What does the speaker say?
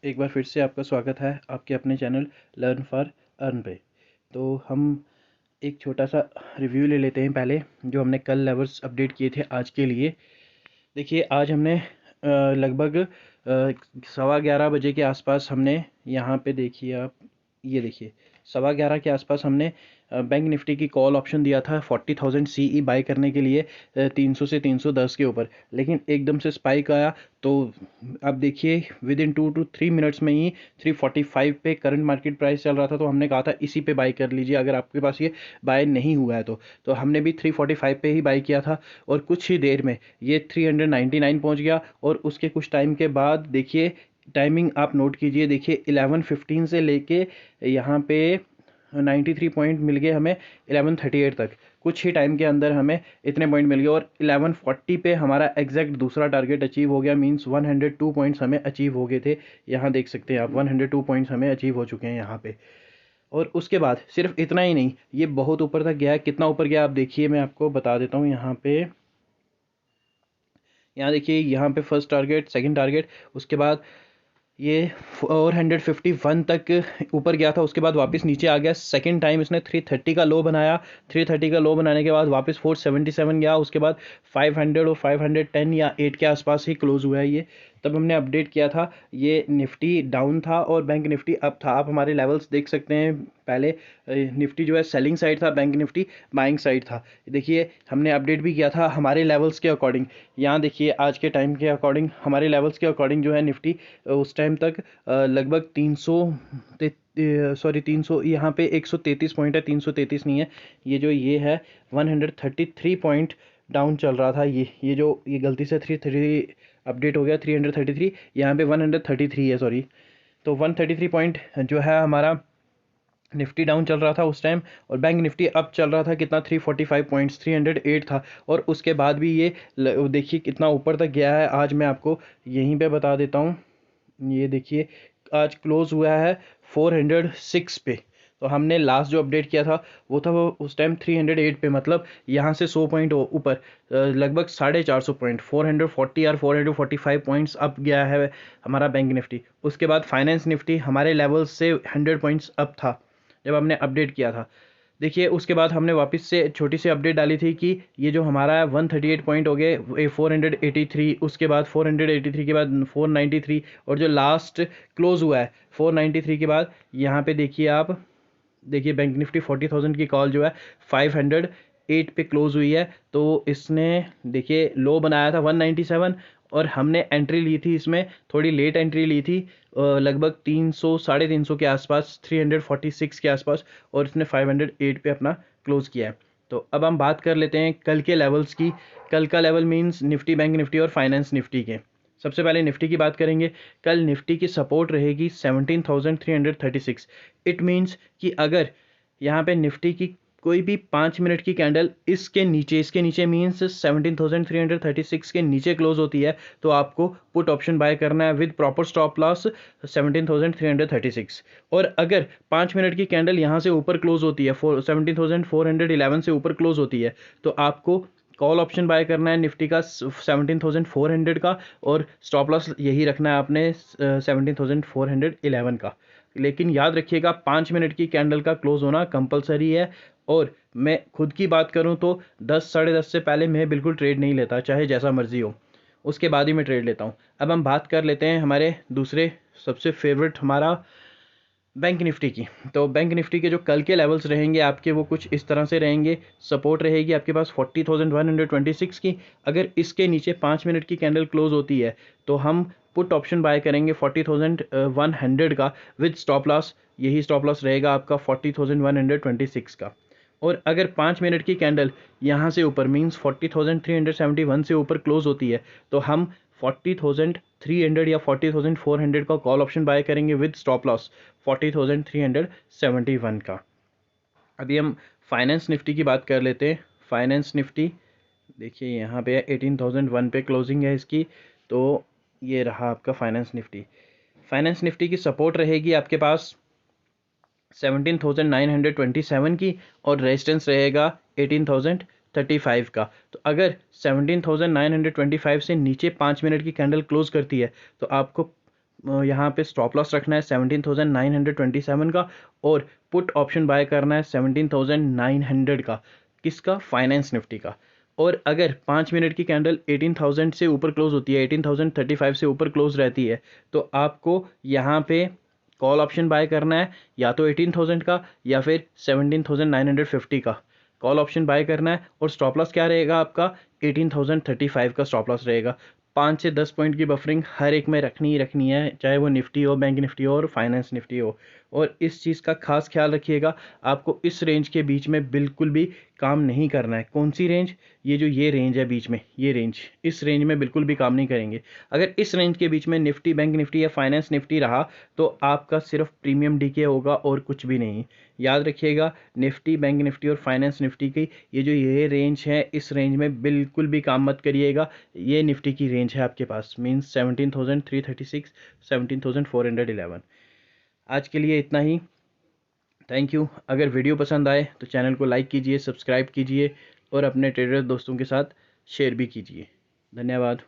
एक बार फिर से आपका स्वागत है आपके अपने चैनल लर्न फॉर अर्न पे। तो हम एक छोटा सा रिव्यू ले लेते हैं पहले, जो हमने कल लेवल्स अपडेट किए थे आज के लिए। देखिए, आज हमने लगभग 11:15 बजे के आसपास हमने यहाँ पे, देखिए आप, ये देखिए 11:15 के आसपास हमने बैंक निफ्टी की कॉल ऑप्शन दिया था 40,000 CE बाई करने के लिए 300 से 310 के ऊपर, लेकिन एकदम से स्पाइक आया। तो अब देखिए, विद इन 2 to 3 मिनट्स में ही 345 पे करंट मार्केट प्राइस चल रहा था। तो हमने कहा था इसी पे बाई कर लीजिए अगर आपके पास ये बाय नहीं हुआ है तो हमने भी 345 पे ही बाई किया था, और कुछ ही देर में ये 399 पहुंच गया। और उसके कुछ टाइम के बाद देखिए, टाइमिंग आप नोट कीजिए, देखिए 11:15 से लेके यहाँ पे 93 पॉइंट मिल गए हमें 11:38 तक। कुछ ही टाइम के अंदर हमें इतने पॉइंट मिल गए, और 11:40 पे हमारा एग्जैक्ट दूसरा टारगेट अचीव हो गया। मींस 102 पॉइंट्स हमें अचीव हो गए थे। यहाँ देख सकते हैं आप, 102 पॉइंट्स हमें अचीव हो चुके हैं यहाँ पे। और उसके बाद सिर्फ इतना ही नहीं, ये बहुत ऊपर तक गया है। कितना ऊपर गया आप देखिए, मैं आपको बता देता हूँ। यहाँ पे, यहाँ देखिए, यहाँ पे फर्स्ट टारगेट, सेकंड टारगेट, उसके बाद ये 451 तक ऊपर गया था। उसके बाद वापस नीचे आ गया। सेकंड टाइम इसने 330 का लो बनाया। 330 का लो बनाने के बाद वापस 477 गया। उसके बाद 500 और 510 या 8 के आसपास ही क्लोज हुआ है ये। तब हमने अपडेट किया था, ये निफ्टी डाउन था और बैंक निफ्टी अप था। आप हमारे लेवल्स देख सकते हैं। पहले निफ्टी जो है सेलिंग साइड था, बैंक निफ्टी बाइंग साइड था। देखिए, हमने अपडेट भी किया था हमारे लेवल्स के अकॉर्डिंग। यहाँ देखिए, आज के टाइम के अकॉर्डिंग, हमारे लेवल्स के अकॉर्डिंग जो है निफ्टी उस टाइम तक लगभग 300 यहाँ पे 133 पॉइंट है, 333 नहीं है। ये है 133 पॉइंट डाउन चल रहा था। ये गलती से 33 अपडेट हो गया, 333, यहाँ पे 133 है, सॉरी। तो 133 पॉइंट जो है हमारा निफ्टी डाउन चल रहा था उस टाइम, और बैंक निफ्टी अप चल रहा था। कितना, 345 पॉइंट्स, 308 था। और उसके बाद भी ये देखिए कितना ऊपर तक गया है। आज मैं आपको यहीं पे बता देता हूँ। ये देखिए, आज क्लोज हुआ है 406 पे। तो हमने लास्ट जो अपडेट किया था वो उस टाइम 308 पे, मतलब यहाँ से 100 पॉइंट ऊपर, लगभग 450 पॉइंट, 440 और 445 पॉइंट्स अप गया है हमारा बैंक निफ्टी। उसके बाद फाइनेंस निफ्टी हमारे लेवल से 100 पॉइंट्स अप था जब हमने अपडेट किया था। देखिए, उसके बाद हमने वापस से छोटी सी अपडेट डाली थी कि ये जो हमारा है 138 पॉइंट हो गए 483, उसके बाद 483 के बाद 493, और जो लास्ट क्लोज हुआ है 493 के बाद, यहाँ पे देखिए आप, देखिए बैंक निफ्टी 40,000 की कॉल जो है 508 पे क्लोज हुई है। तो इसने देखिए लो बनाया था 197, और हमने एंट्री ली थी इसमें, थोड़ी लेट एंट्री ली थी, लगभग 300, 350 के आसपास, 346 के आसपास, और इसने 508 पे अपना क्लोज किया है। तो अब हम बात कर लेते हैं कल के लेवल्स की। कल का level means Nifty, bank Nifty और फाइनेंस निफ्टी के। सबसे पहले निफ्टी की बात करेंगे। कल निफ्टी की सपोर्ट रहेगी 17,336। इट मीन्स कि अगर यहाँ पे निफ्टी की कोई भी 5 मिनट की कैंडल इसके नीचे मीन्स 17,336 के नीचे क्लोज होती है, तो आपको पुट ऑप्शन बाय करना है विद प्रॉपर स्टॉप लॉस 17,336। और अगर 5 मिनट की कैंडल यहाँ से ऊपर क्लोज होती है, 17,411 से ऊपर क्लोज होती है, तो आपको कॉल ऑप्शन बाय करना है निफ्टी का 17,400 का, और स्टॉप लॉस यही रखना है आपने 17,411 का। लेकिन याद रखिएगा, 5 मिनट की कैंडल का क्लोज होना कंपलसरी है। और मैं खुद की बात करूं तो 10, 10:30 से पहले मैं बिल्कुल ट्रेड नहीं लेता, चाहे जैसा मर्जी हो। उसके बाद ही मैं ट्रेड लेता हूं। अब हम बात कर लेते हैं हमारे दूसरे सबसे फेवरेट, हमारा बैंक निफ्टी की। तो बैंक निफ्टी के जो कल के लेवल्स रहेंगे आपके, वो कुछ इस तरह से रहेंगे। सपोर्ट रहेगी आपके पास 40,126 की। अगर इसके नीचे 5 मिनट की कैंडल क्लोज होती है, तो हम पुट ऑप्शन बाय करेंगे 40,100 का विद स्टॉप लॉस। यही स्टॉप लॉस रहेगा आपका 40,126 का। और अगर 5 मिनट की कैंडल यहाँ से ऊपर मींस 40,371 से ऊपर क्लोज होती है, तो हम 40,300 या 40,400 का कॉल ऑप्शन बाय करेंगे विद स्टॉप लॉस 40,371 का। अभी हम फाइनेंस निफ्टी की बात कर लेते हैं। फाइनेंस निफ्टी देखिए, यहाँ पे 18,001 पे क्लोजिंग है इसकी। तो ये रहा आपका फाइनेंस निफ्टी। फाइनेंस निफ्टी की सपोर्ट रहेगी आपके पास 17,927 की, और रेजिस्टेंस रहेगा 18,035 का। तो अगर 17,925 से नीचे 5 मिनट की कैंडल क्लोज करती है, तो आपको यहाँ पे स्टॉप लॉस रखना है 17,927 का, और पुट ऑप्शन बाय करना है 17,900 का। किसका? फाइनेंस निफ्टी का। और अगर 5 मिनट की कैंडल 18,000 से ऊपर क्लोज होती है, 18,035 से ऊपर क्लोज रहती है, तो आपको यहाँ पे कॉल ऑप्शन बाय करना है, या तो 18,000 का या फिर 17,950 का कॉल ऑप्शन बाय करना है। और स्टॉप लॉस क्या रहेगा आपका? 18,035 का स्टॉप लॉस रहेगा। 5 से 10 पॉइंट की बफरिंग हर एक में रखनी ही रखनी है, चाहे वो निफ्टी हो, बैंक निफ्टी हो और फाइनेंस निफ्टी हो। और इस चीज़ का खास ख्याल रखिएगा, आपको इस रेंज के बीच में बिल्कुल भी काम नहीं करना है। कौन सी रेंज? ये रेंज है बीच में, ये रेंज, इस रेंज में बिल्कुल भी काम नहीं करेंगे। अगर इस रेंज के बीच में निफ्टी, बैंक निफ्टी या फाइनेंस निफ्टी रहा, तो आपका सिर्फ प्रीमियम डीके होगा और कुछ भी नहीं। याद रखिएगा, निफ्टी, बैंक निफ्टी और फाइनेंस निफ्टी की ये रेंज है, इस रेंज में बिल्कुल भी काम मत करिएगा। ये निफ्टी की रेंज है आपके पास, मीन्स 17,336, 17,411। आज के लिए इतना ही। Thank you. अगर वीडियो पसंद आए तो चैनल को लाइक कीजिए, सब्सक्राइब कीजिए और अपने ट्रेडर दोस्तों के साथ शेयर भी कीजिए। धन्यवाद।